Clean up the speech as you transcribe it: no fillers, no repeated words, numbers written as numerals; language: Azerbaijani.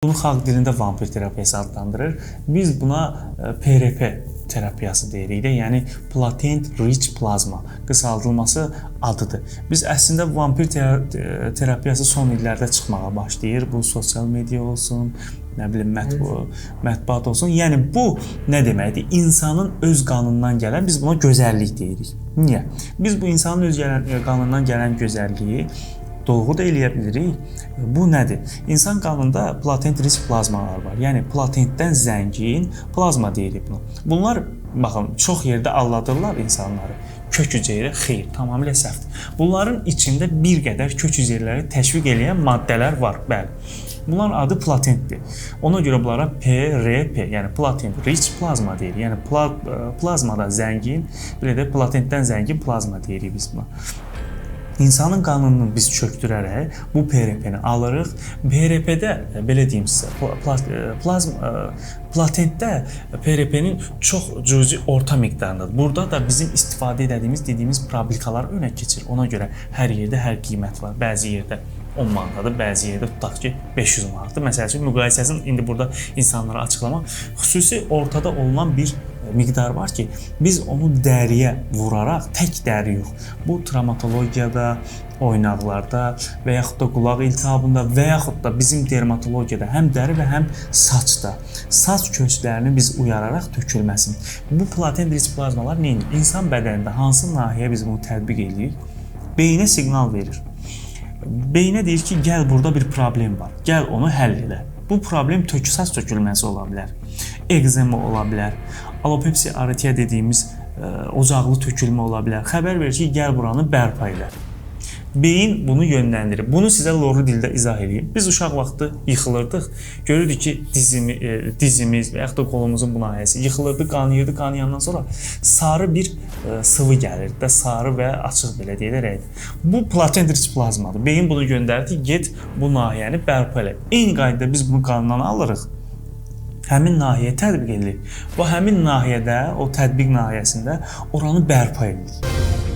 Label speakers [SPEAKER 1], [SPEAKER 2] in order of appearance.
[SPEAKER 1] Bunu xalq dilində vampir terapiyası adlandırır. Biz buna PRP terapiyası deyirik də, yəni Patent Rich Plasma qısaldılması adıdır. Biz əslində vampir terapiyası son illərdə çıxmağa başlayır. Bu sosial media olsun, nə bilim mətbuat olsun. Yəni bu nə deməkdir? İnsanın öz qanından gələn, biz buna gözəllik deyirik. Niyə? Biz bu insanın öz qanından gələn gözəlliyi dolğu da eləyə bilirik. Bu nədir? İnsan qanında platent risk plazmalar var. Yəni platentdən zəngin plazma deyirik buna. Bunlar baxın çox yerdə aldadırlar insanları. Kök hüceyrə xeyr, tamamilə səhvdir. Bunların içində bir qədər kök hüceyrələri təşviq edən maddələr var, bəli. Bunların adı platentdir. Ona görə bunlara PRP, yəni platent rich plazma deyirik. Yəni plazmada zəngin, belə də platentdən zəngin plazma deyirik biz buna. İnsanın qanını biz çökdürərək bu PRP-ni alırıq. PRP-də belə deyim sizə, platentdə PRP-nin çox cüzi orta miqdarındadır. Burada da bizim istifadə dediyimiz probilkalar önə keçir. Ona görə hər yerdə hər qiymət var. Bəzi yerdə 10 manatadır, bəzi yerdə tutaq ki 500 manatdır. Məsəl üçün müqayisəsini indi burada insanlara açıqlamaq, xüsusi ortada olunan bir miqdar var ki, biz onu dəriyə vuraraq, tək dəri yox, bu travmatologiyada, oynaqlarda və yaxud da qulaq iltihabında və yaxud da bizim dermatologiyada həm dəri və həm saçda, saç köklərini biz uyararaq tökülməsin. Bu platent risk plazmalar neyini? İnsan bədənində hansı nahiyyə biz bunu tətbiq edirik? Beyinə siqnal verir. Beyinə deyir ki, gəl burada bir problem var, gəl onu həll elə. Bu problem saç tökülməsi ola bilər, ekzema ola bilər, alopepsiya arteriya dediyimiz ocaqlı tökülmə ola bilər. Xəbər verir ki, gəl buranı bərpa elə. Beyin bunu yönləndirir. Bunu sizə lorlu dildə izah edeyim. Biz uşaq vaxtı yıxılırdıq. Görürdük ki, dizimiz və yaxud da qolumuzun bu nahiyəsi yıxılırdı, qanayırdı. Qanayandan sonra sarı bir sıvı gəlirdi. Sarı və açıq belə deyilərək. Bu platent risk plazmadır. Beyin bunu göndərir ki, get bu nahiyəni bərpa elə. Eyni qaydada biz bunu qandan alırıq. Həmin nahiyyə tətbiq edilir. Bu həmin nahiyədə, o tətbiq nahiyəsində oranı bərpa edilir.